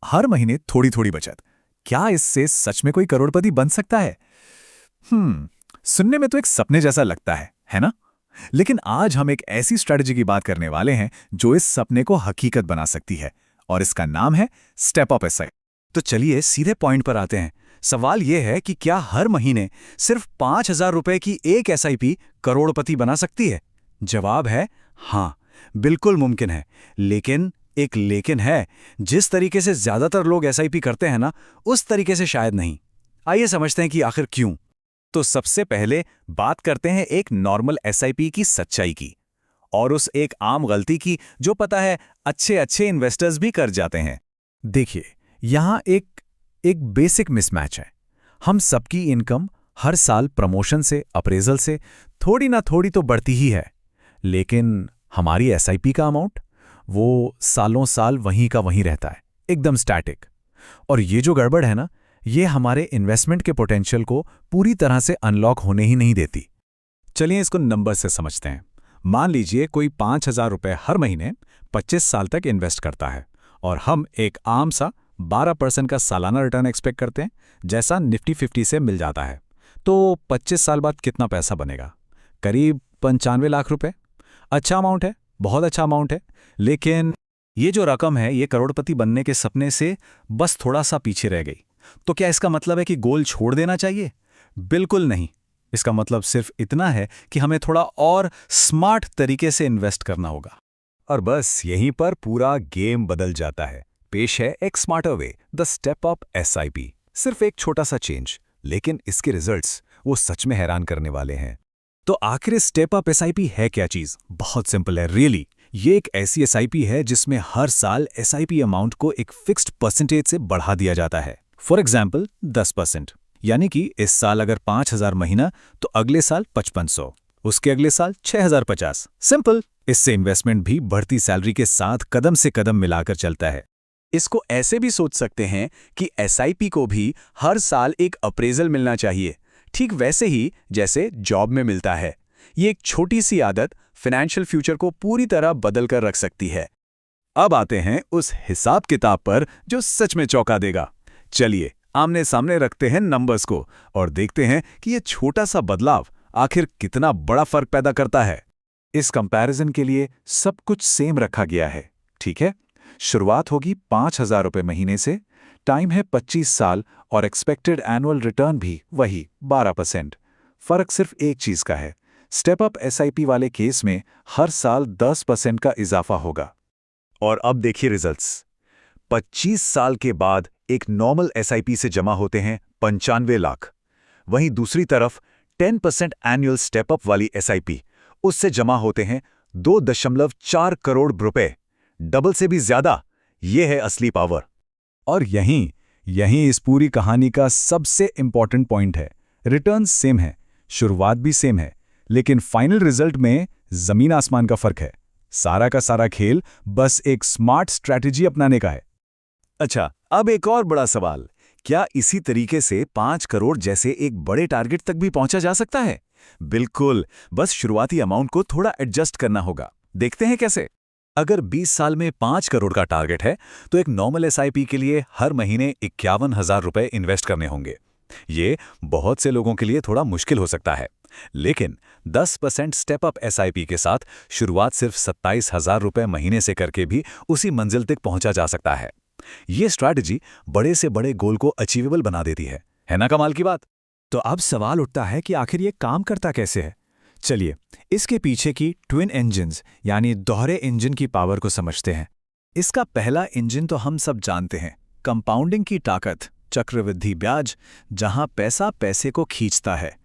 हर महीने थोड़ी थोड़ी बचत, क्या इससे सच में कोई करोड़पति बन सकता है? सुनने में तो एक सपने जैसा लगता है ना? लेकिन आज हम एक ऐसी स्ट्रेटजी की बात करने वाले हैं जो इस सपने को हकीकत बना सकती है, और इसका नाम है स्टेप अप एसआईपी। तो चलिए सीधे पॉइंट पर आते हैं। सवाल यह है कि क्या हर महीने सिर्फ 5,000 रुपए की एक एसआईपी करोड़पति बना सकती है? जवाब है हाँ, बिल्कुल मुमकिन है। लेकिन एक लेकिन है, जिस तरीके से ज्यादातर लोग एसआईपी करते हैं ना, उस तरीके से शायद नहीं। आइए समझते हैं कि आखिर क्यों। तो सबसे पहले बात करते हैं एक नॉर्मल एसआईपी की सच्चाई की, और उस एक आम गलती की जो पता है अच्छे अच्छे इन्वेस्टर्स भी कर जाते हैं। देखिए, यहाँ एक बेसिक मिसमैच है। हम सबकी इनकम हर साल प्रमोशन से, अप्रेजल से थोड़ी ना थोड़ी तो बढ़ती ही है, लेकिन हमारी एसआईपी का अमाउंट वो सालों साल वहीं का वहीं रहता है, एकदम स्टैटिक। और ये जो गड़बड़ है ना, ये हमारे इन्वेस्टमेंट के पोटेंशियल को पूरी तरह से अनलॉक होने ही नहीं देती। चलिए इसको नंबर से समझते हैं। मान लीजिए कोई 5,000 रुपए हर महीने 25 साल तक इन्वेस्ट करता है, और हम एक आम सा 12% का सालाना रिटर्न एक्सपेक्ट करते हैं, जैसा निफ्टी 50 से मिल जाता है। तो 25 साल बाद कितना पैसा बनेगा? करीब 95 लाख रुपए। अच्छा अमाउंट है, बहुत अच्छा अमाउंट है। लेकिन ये जो रकम है, ये करोड़पति बनने के सपने से बस थोड़ा सा पीछे रह गई। तो क्या इसका मतलब है कि गोल छोड़ देना चाहिए? बिल्कुल नहीं। इसका मतलब सिर्फ इतना है कि हमें थोड़ा और स्मार्ट तरीके से इन्वेस्ट करना होगा। और बस यहीं पर पूरा गेम बदल जाता है। पेश है एक smarter way, the step up SIP. सिर्फ एक छोटा सा चेंज, लेकिन इसके रिजल्ट्स वो सच में हैरान करने वाले हैं। तो आखिर स्टेप अप एसआईपी है क्या चीज? बहुत सिंपल है रियली। ये एक ऐसी एसआईपी है जिसमें हर साल एसआईपी अमाउंट को एक फिक्स्ड परसेंटेज से बढ़ा दिया जाता है। For example 10%। यानी कि इस साल अगर 5,000 महीना, तो अगले साल 5500, उसके अगले साल 6,050। सिंपल। इससे इन्वेस्टमेंट भी बढ़ती सैलरी के साथ कदम से कदम मिलाकर चलता है। इसको ऐसे भी सोच सकते हैं कि एसआईपी को भी हर साल एक अप्रेजल मिलना चाहिए, ठीक वैसे ही जैसे जॉब में मिलता है। ये एक छोटी सी आदत फाइनेंशियल फ्यूचर को पूरी तरह बदल कर रख सकती है। अब आते हैं उस हिसाब किताब पर जो सच में चौंका देगा। चलिए आमने सामने रखते हैं नंबर्स को और देखते हैं कि ये छोटा सा बदलाव आखिर कितना बड़ा फर्क पैदा करता है। इस कंपैरिजन के लिए सब कुछ सेम रखा गया है, ठीक है? शुरुआत होगी 5,000 रुपए महीने से, टाइम है 25 साल, और एक्सपेक्टेड एनुअल रिटर्न भी वही 12%। फर्क सिर्फ एक चीज का है, स्टेप अप एसआईपी वाले केस में हर साल 10% का इजाफा होगा। और अब देखिए रिजल्ट्स। 25 साल के बाद एक नॉर्मल एसआईपी से जमा होते हैं 95 लाख। वहीं दूसरी तरफ 10% एनुअल स्टेप अप वाली एसआईपी, उससे जमा होते हैं 2.4 करोड़ रुपए। डबल से भी ज्यादा। ये है असली पावर। और यहीं इस पूरी कहानी का सबसे इंपॉर्टेंट पॉइंट है। रिटर्न सेम है, शुरुआत भी सेम है, लेकिन फाइनल रिजल्ट में जमीन आसमान का फर्क है। सारा का सारा खेल बस एक स्मार्ट स्ट्रैटेजी अपनाने का है। अच्छा, अब एक और बड़ा सवाल, क्या इसी तरीके से 5 करोड़ जैसे एक बड़े टारगेट तक भी पहुंचा जा सकता है? बिल्कुल, बस शुरुआती अमाउंट को थोड़ा एडजस्ट करना होगा। देखते हैं कैसे। अगर 20 साल में 5 करोड़ का टारगेट है, तो एक नॉर्मल एसआईपी के लिए हर महीने 51,000 रुपए इन्वेस्ट करने होंगे। ये बहुत से लोगों के लिए थोड़ा मुश्किल हो सकता है, लेकिन 10% स्टेप अप एसआईपी के साथ शुरुआत सिर्फ 27,000 रुपए महीने से करके भी उसी मंजिल तक पहुंचा जा सकता है। ये स्ट्रैटेजी बड़े से बड़े गोल को अचीवेबल बना देती है ना कमाल की बात? तो अब सवाल उठता है कि आखिर ये काम करता कैसे है। चलिए इसके पीछे की ट्विन इंजन्स यानी दोहरे इंजन की पावर को समझते हैं। इसका पहला इंजन तो हम सब जानते हैं, कंपाउंडिंग की ताकत, चक्रवृद्धि ब्याज, जहां पैसा पैसे को खींचता है।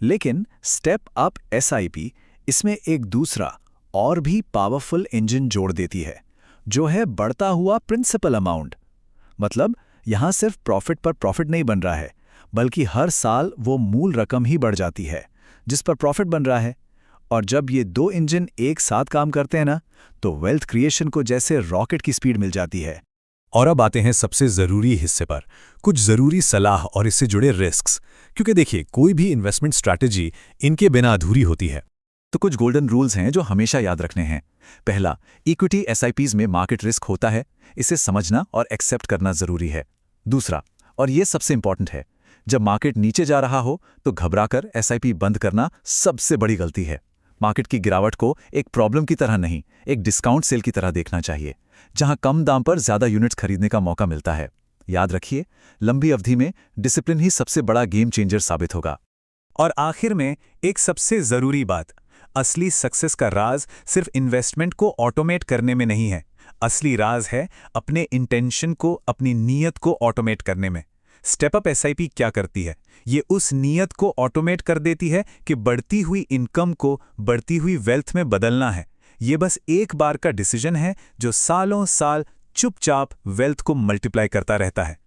लेकिन स्टेप अप एसआईपी इसमें एक दूसरा और भी पावरफुल इंजन जोड़ देती है, जो है बढ़ता हुआ प्रिंसिपल अमाउंट। मतलब यहां सिर्फ प्रॉफिट पर प्रॉफिट नहीं बन रहा है, बल्कि हर साल वो मूल रकम ही बढ़ जाती है जिस पर प्रॉफिट बन रहा है। और जब ये दो इंजन एक साथ काम करते हैं ना, तो वेल्थ क्रिएशन को जैसे रॉकेट की स्पीड मिल जाती है। और अब आते हैं सबसे जरूरी हिस्से पर, कुछ जरूरी सलाह और इससे जुड़े रिस्क्स। क्योंकि देखिए, कोई भी इन्वेस्टमेंट स्ट्रैटेजी इनके बिना अधूरी होती है। तो कुछ गोल्डन रूल्स हैं जो हमेशा याद रखने हैं। पहला, इक्विटी एसआईपीज में मार्केट रिस्क होता है, इसे समझना और एक्सेप्ट करना जरूरी है। दूसरा, और ये सबसे इंपॉर्टेंट है, जब मार्केट नीचे जा रहा हो तो घबराकर एसआईपी बंद करना सबसे बड़ी गलती है। मार्केट की गिरावट को एक प्रॉब्लम की तरह नहीं, एक डिस्काउंट सेल की तरह देखना चाहिए, जहां कम दाम पर ज्यादा यूनिट्स खरीदने का मौका मिलता है। याद रखिए, लंबी अवधि में डिसिप्लिन ही सबसे बड़ा गेम चेंजर साबित होगा। और आखिर में एक सबसे जरूरी बात, असली सक्सेस का राज सिर्फ इन्वेस्टमेंट को ऑटोमेट करने में नहीं है। असली राज है अपने इंटेंशन को, अपनी नीयत को ऑटोमेट करने में। स्टेप अप एसआईपी क्या करती है? ये उस नीयत को ऑटोमेट कर देती है कि बढ़ती हुई इनकम को बढ़ती हुई वेल्थ में बदलना है। ये बस एक बार का डिसीजन है जो सालों साल चुपचाप वेल्थ को मल्टीप्लाई करता रहता है।